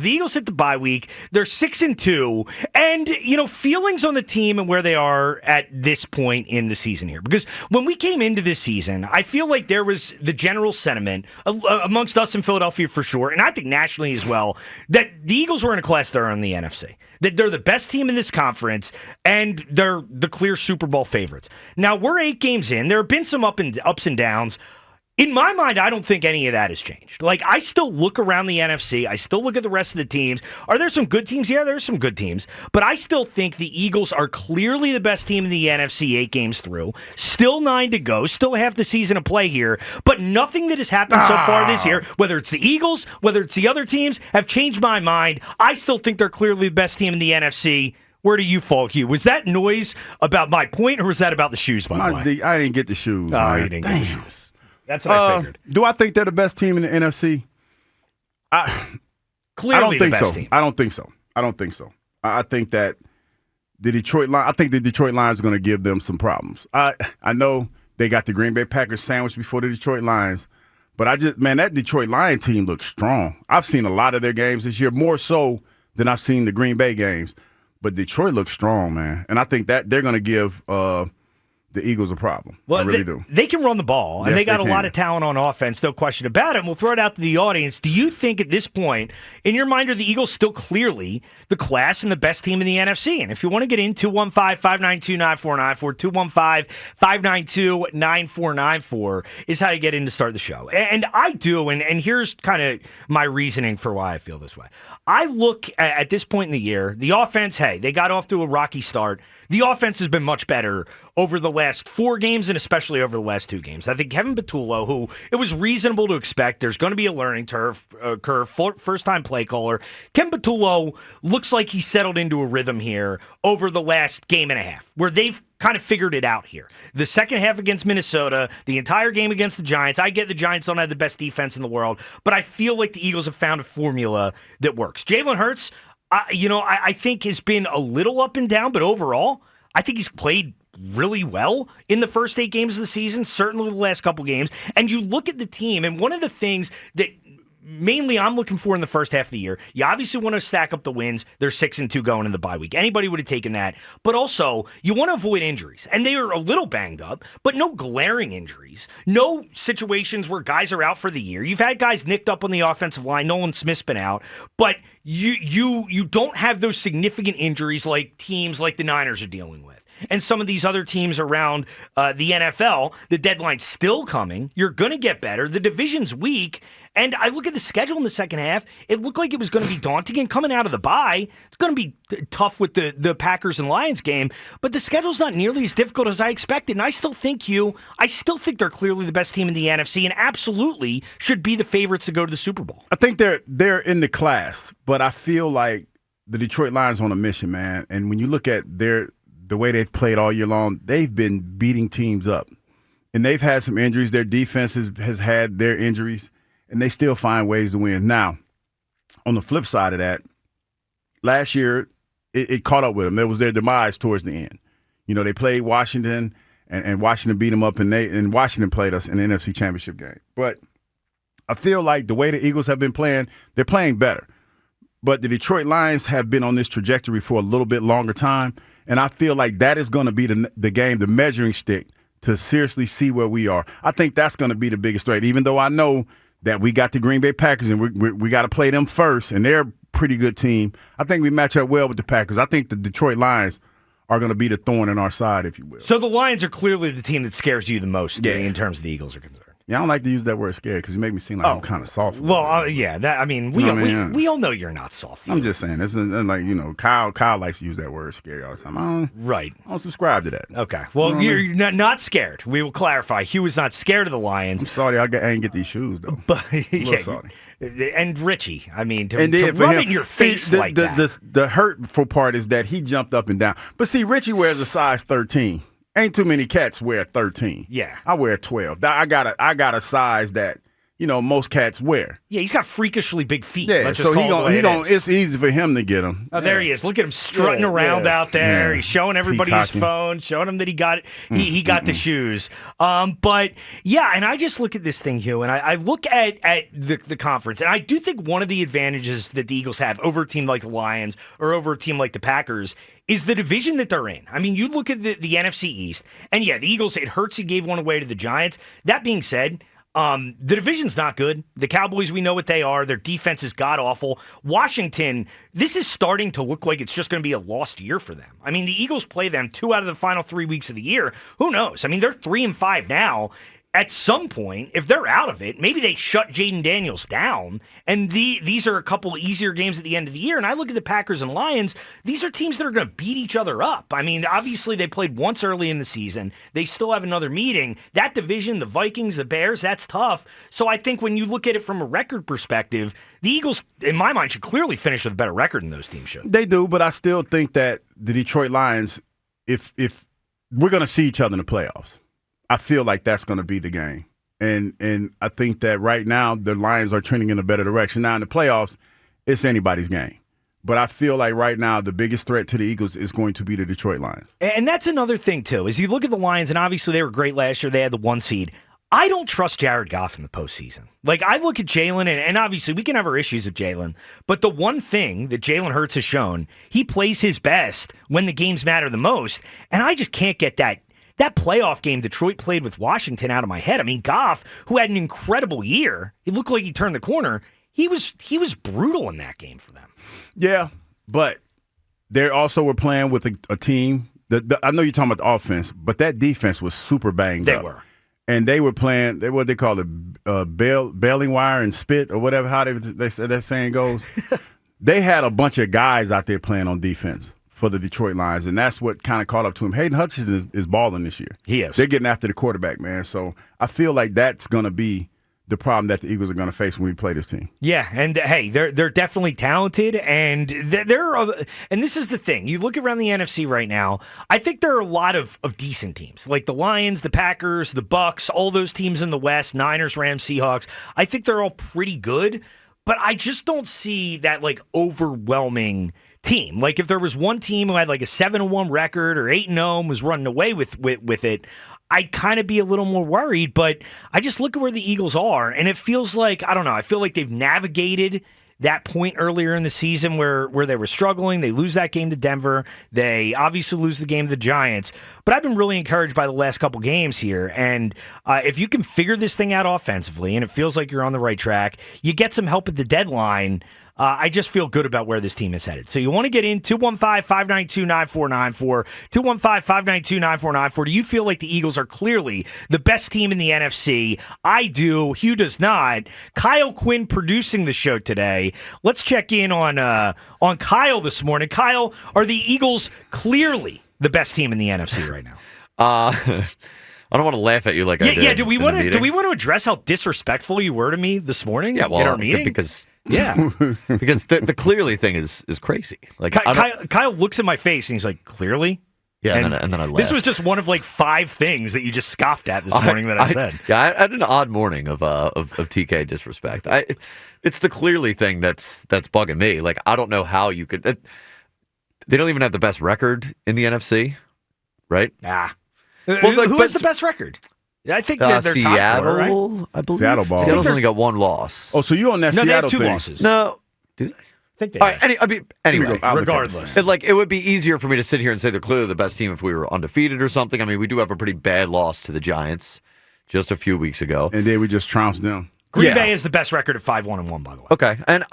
The Eagles hit the bye week. They're 6-2. And, feelings on the team and where they are at this point in the season here. Because when we came into this season, I feel like there was the general sentiment amongst us in Philadelphia for sure, and I think nationally as well, that the Eagles were in a class they're in the NFC. That they're the best team in this conference, and they're the clear Super Bowl favorites. Now, we're 8 games in. There have been some ups and downs. In my mind, I don't think any of that has changed. Like, I still look around the NFC. I still look at the rest of the teams. Are there some good teams? Yeah, there's some good teams. But I still think the Eagles are clearly the best team in the NFC 8 games through. Still 9 to go. Still half the season to play here. But nothing that has happened so far this year, whether it's the Eagles, whether it's the other teams, have changed my mind. I still think they're clearly the best team in the NFC. Where do you fall, Hugh? Was that noise about my point, or was that about the shoes, by the way? I didn't get the shoes. Oh, man. you didn't get the shoes. That's what I figured. Do I think they're the best team in the NFC? Clearly the best team. I don't think so. I think that the Detroit Lions are going to give them some problems. I know they got the Green Bay Packers sandwiched before the Detroit Lions, but that Detroit Lion team looks strong. I've seen a lot of their games this year, more so than I've seen the Green Bay games. But Detroit looks strong, man. And I think that they're going to give the Eagles a problem. Well, I really do. They can run the ball, and they got a lot of talent on offense, no question about it. And we'll throw it out to the audience. Do you think at this point, in your mind, are the Eagles still clearly the class and the best team in the NFC? And if you want to get in, 215-592-9494, 215-592-9494 is how you get in to start the show. And I do, and here's kind of my reasoning for why I feel this way. I look at this point in the year, the offense, hey, they got off to a rocky start. The offense has been much better over the last 4 games and especially over the last 2 games. I think Kevin Patullo, who it was reasonable to expect, there's going to be a learning curve, first-time play caller. Kevin Patullo looks like he settled into a rhythm here over the last game and a half, where they've kind of figured it out here. The second half against Minnesota, the entire game against the Giants. I get the Giants don't have the best defense in the world, but I feel like the Eagles have found a formula that works. Jalen Hurts, I think has been a little up and down, but overall, I think he's played really well in the first 8 games of the season, certainly the last couple games. And you look at the team, and one of the things that mainly I'm looking for in the first half of the year, you obviously want to stack up the wins. They're 6-2 going in the bye week. Anybody would have taken that. But also, you want to avoid injuries. And they are a little banged up, but no glaring injuries. No situations where guys are out for the year. You've had guys nicked up on the offensive line. Nolan Smith's been out. But you don't have those significant injuries like teams like the Niners are dealing with. And some of these other teams around the NFL, the deadline's still coming. You're going to get better. The division's weak. And I look at the schedule in the second half. It looked like it was going to be daunting. And coming out of the bye, it's going to be tough with the Packers and Lions game. But the schedule's not nearly as difficult as I expected. And I still think they're clearly the best team in the NFC and absolutely should be the favorites to go to the Super Bowl. I think they're in the class, but I feel like the Detroit Lions on a mission, man. And when you look at the way they've played all year long, they've been beating teams up. And they've had some injuries. Their defense has had their injuries, and they still find ways to win. Now, on the flip side of that, last year it caught up with them. There was their demise towards the end. They played Washington, and Washington beat them up, and Washington played us in the NFC Championship game. But I feel like the way the Eagles have been playing, they're playing better. But the Detroit Lions have been on this trajectory for a little bit longer time, and I feel like that is going to be the game, the measuring stick, to seriously see where we are. I think that's going to be the biggest threat, even though I know that we got the Green Bay Packers, and we got to play them first, and they're a pretty good team. I think we match up well with the Packers. I think the Detroit Lions are going to be the thorn in our side, if you will. So the Lions are clearly the team that scares you the most in terms of the Eagles are concerned. Yeah, I don't like to use that word scared because you make me seem like I'm kind of soft. Well, we all know you're not soft. I'm just saying. This is like, Kyle likes to use that word scary all the time. I don't subscribe to that. Okay. Well, you're not scared. We will clarify. Hugh is not scared of the Lions. I'm sorry I ain't get these shoes, though. But sorry. And Richie, I mean, to rub it in your face like that. The hurtful part is that he jumped up and down. But see, Richie wears a size 13. Ain't too many cats wear 13. Yeah. I wear 12. I got a size that most cats wear. Yeah, he's got freakishly big feet. Yeah, Let's so just it's easy for him to get him. Oh, there he is. Look at him strutting around out there. He's showing everybody his phone, showing him that he got he got the shoes. But yeah, and I just look at this thing, Hugh, and I look at the conference, and I do think one of the advantages that the Eagles have over a team like the Lions or over a team like the Packers is the division that they're in. I mean, you look at the NFC East, and yeah, the Eagles, it hurts he gave one away to the Giants. That being said, the division's not good. The Cowboys, we know what they are. Their defense is god-awful. Washington, this is starting to look like it's just going to be a lost year for them. I mean, the Eagles play them 2 out of the final 3 weeks of the year. Who knows? I mean, they're 3-5 now. At some point, if they're out of it, maybe they shut Jaden Daniels down, and these are a couple easier games at the end of the year. And I look at the Packers and Lions, these are teams that are going to beat each other up. I mean, obviously they played once early in the season. They still have another meeting. That division, the Vikings, the Bears, that's tough. So I think when you look at it from a record perspective, the Eagles, in my mind, should clearly finish with a better record than those teams should. They do, but I still think that the Detroit Lions, if we're going to see each other in the playoffs, I feel like that's going to be the game. And I think that right now the Lions are trending in a better direction. Now in the playoffs, it's anybody's game. But I feel like right now the biggest threat to the Eagles is going to be the Detroit Lions. And that's another thing, too, is you look at the Lions, and obviously they were great last year. They had the 1 seed. I don't trust Jared Goff in the postseason. Like, I look at Jalen, and obviously we can have our issues with Jalen, but the one thing that Jalen Hurts has shown, he plays his best when the games matter the most, and I just can't get that playoff game Detroit played with Washington out of my head. I mean, Goff, who had an incredible year, he looked like he turned the corner. He was brutal in that game for them. Yeah, but they also were playing with a team. I know you're talking about the offense, but that defense was super banged up. They were. And they were playing, what they call it, bailing wire and spit or whatever, how they say that saying goes. They had a bunch of guys out there playing on defense for the Detroit Lions, and that's what kind of caught up to him. Hayden Hutchinson is balling this year. He is. They're getting after the quarterback, man. So I feel like that's going to be the problem that the Eagles are going to face when we play this team. Yeah, and hey, they're definitely talented, and and this is the thing. You look around the NFC right now, I think there are a lot of decent teams, like the Lions, the Packers, the Bucks, all those teams in the West, Niners, Rams, Seahawks. I think they're all pretty good, but I just don't see that like overwhelming team. Like if there was one team who had like a 7-1 record or 8-0 and was running away with it, I'd kind of be a little more worried, but I just look at where the Eagles are, and it feels like, I don't know, I feel like they've navigated that point earlier in the season where they were struggling. They lose that game to Denver. They obviously lose the game to the Giants. But I've been really encouraged by the last couple games here, and if you can figure this thing out offensively, and it feels like you're on the right track, you get some help at the deadline, I just feel good about where this team is headed. So you want to get in 215-592-9494, 215-592-9494. Do you feel like the Eagles are clearly the best team in the NFC? I do. Hugh does not. Kyle Quinn producing the show today. Let's check in on Kyle this morning. Kyle, are the Eagles clearly the best team in the NFC right now? I don't want to laugh at you like I did. Yeah, do we want to address how disrespectful you were to me this morning? Yeah, well, in our meeting? because the clearly thing is crazy. Like Kyle looks at my face and he's like, clearly? Yeah, and then I laughed. This was just one of like 5 things that you just scoffed at this morning that I said. Yeah, I had an odd morning of TK disrespect. It's the clearly thing that's bugging me. Like I don't know how you could. They don't even have the best record in the NFC, right? Well, who has the best record? I think they're Seattle, top 4, right? I believe. Seattle ball. Seattle's only got 1 loss. Oh, so you on that No, Seattle they have 2 thing. losses. No, do they? I think they All have. right, anyway, regardless. It would be easier for me to sit here and say they're clearly the best team if we were undefeated or something. I mean, we do have a pretty bad loss to the Giants just a few weeks ago. And then we just trounced them. Green Bay is the best record at 5-1-1, by the way. Okay, and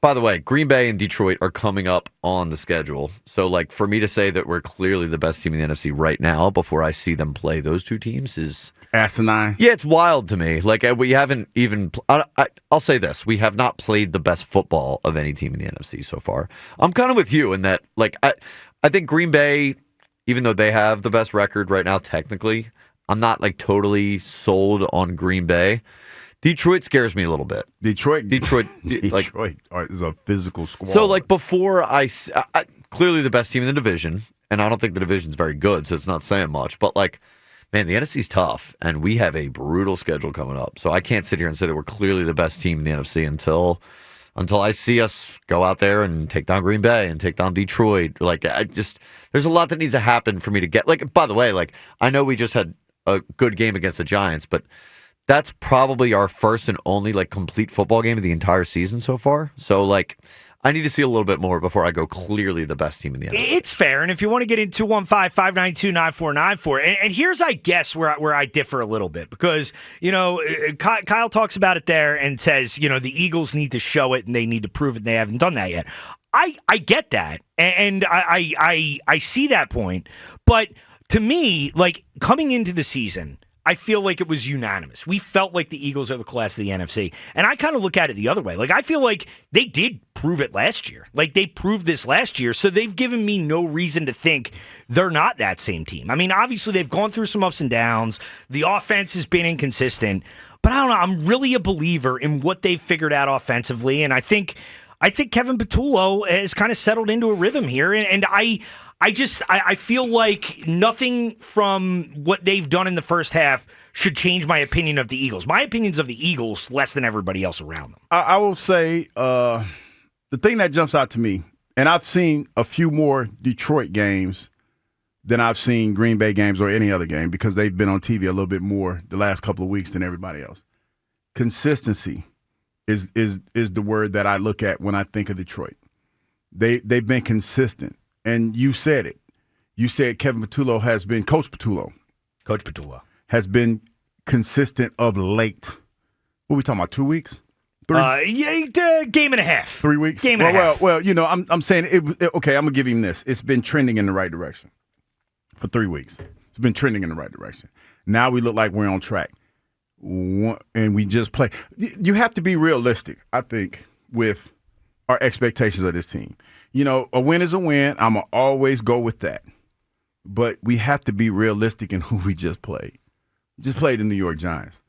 by the way, Green Bay and Detroit are coming up on the schedule. So, like, for me to say that we're clearly the best team in the NFC right now before I see them play those 2 teams is asinine. Yeah, it's wild to me. Like, we haven't even. I'll say this: we have not played the best football of any team in the NFC so far. I'm kind of with you in that. Like, I think Green Bay, even though they have the best record right now, technically, I'm not like totally sold on Green Bay. Detroit scares me a little bit. Detroit like, is a physical squad. So, like, before I clearly the best team in the division, and I don't think the division's very good, so it's not saying much. But, like, Man, the NFC's tough, and we have a brutal schedule coming up. So I can't sit here and say that we're clearly the best team in the NFC until I see us go out there and take down Green Bay and take down Detroit. There's a lot that needs to happen for me to get. By the way, I know we just had a good game against the Giants, but that's probably our first and only complete football game of the entire season so far. So I need to see a little bit more before I go clearly the best team in the NFC. It's fair, and if you want to get into 215-592-9494, and here's, I guess, where I differ a little bit, because, Kyle talks about it there and says, the Eagles need to show it and they need to prove it, and they haven't done that yet. I get that, and I see that point, but to me, coming into the season, I feel like it was unanimous. We felt like the Eagles are the class of the NFC. And I kind of look at it the other way. I feel like they did prove it last year. They proved this last year. So they've given me no reason to think they're not that same team. I mean, obviously, they've gone through some ups and downs. The offense has been inconsistent. But I don't know. I'm really a believer in what they've figured out offensively. And I think Kevin Patullo has kind of settled into a rhythm here. And I feel like nothing from what they've done in the first half should change my opinion of the Eagles. My opinion's of the Eagles less than everybody else around them. I will say the thing that jumps out to me, and I've seen a few more Detroit games than I've seen Green Bay games or any other game because they've been on TV a little bit more the last couple of weeks than everybody else. Consistency is the word that I look at when I think of Detroit. They've been consistent. And you said it. You said Coach Patullo has been consistent of late. What are we talking about, 2 weeks? 3? Game and a half. 3 weeks? Game and a half. Well, I'm saying, okay, I'm going to give him this. It's been trending in the right direction for 3 weeks. It's been trending in the right direction. Now we look like we're on track. And we just play. You have to be realistic, I think, with our expectations of this team. A win is a win. I'm going to always go with that. But we have to be realistic in who we just played. We just played the New York Giants.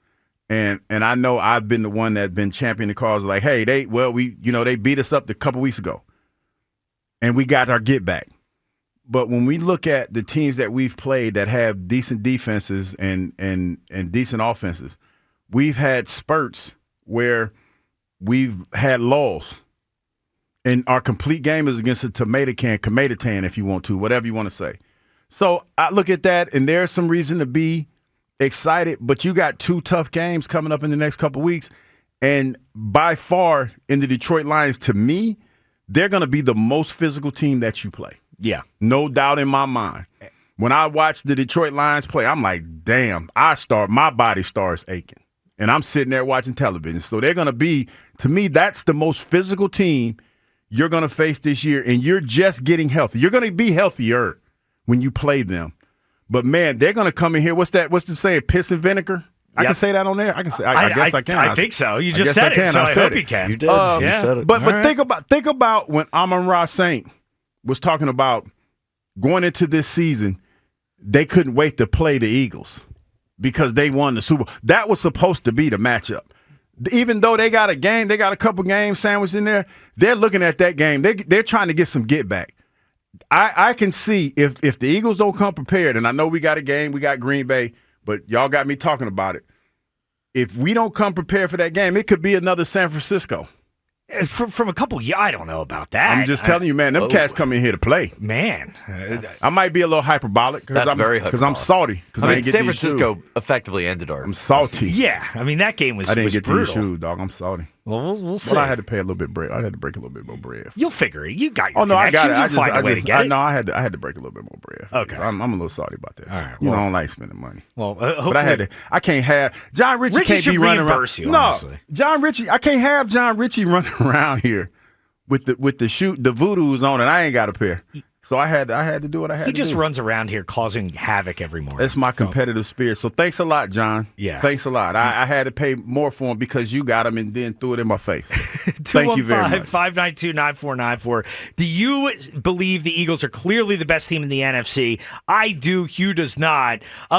And I know I've been the one that's been championing the cause hey, they beat us up a couple weeks ago. And we got our get back. But when we look at the teams that we've played that have decent defenses and decent offenses, we've had spurts where we've had lulls. And our complete game is against a tomato can, if you want to, whatever you want to say. So I look at that, and there's some reason to be excited, but you got 2 tough games coming up in the next couple of weeks. And by far, in the Detroit Lions, to me, they're going to be the most physical team that you play. Yeah. No doubt in my mind. When I watch the Detroit Lions play, I'm like, damn, my body starts aching. And I'm sitting there watching television. So they're going to be, to me, that's the most physical team you're going to face this year, and you're just getting healthy. You're going to be healthier when you play them. But, man, they're going to come in here. What's the saying, piss and vinegar? I can say that on there? I can say. I guess I can. I think so. You just said it, so I hope you can. You did. You said it. But think about when Amon-Ra St. was talking about going into this season, they couldn't wait to play the Eagles because they won the Super Bowl. That was supposed to be the matchup. Even though they got a couple games sandwiched in there, they're looking at that game. They're trying to get some get back. I can see if the Eagles don't come prepared, and I know we got a game, we got Green Bay, but y'all got me talking about it. If we don't come prepared for that game, it could be another San Francisco. From a couple years, I don't know about that. I'm just telling you, man, them cats come in here to play. Man. I might be a little hyperbolic because I'm salty. San Francisco effectively ended our. I'm salty. Yeah, I mean, that game was brutal. I didn't get these shoes, dog. I'm salty. Well, we'll see. But I had to pay a little bit bread. I had to break a little bit more bread. You'll figure it. You got your I got it. You'll find a way to get it. No, I had to break a little bit more bread. Okay. I'm a little salty about that. All right. I don't like spending money. Well, but I had to. I can't have John Ritchie can't be running around. You, honestly. John Ritchie. I can't have John Ritchie running around here with the voodoos on it. I ain't got a pair. So I had to do what I had to do. He just runs around here causing havoc every morning. That's my competitive spirit. So thanks a lot, John. Yeah. Thanks a lot. I had to pay more for him because you got him and then threw it in my face. Thank you very much. 215-592-9494. Do you believe the Eagles are clearly the best team in the NFC? I do. Hugh does not.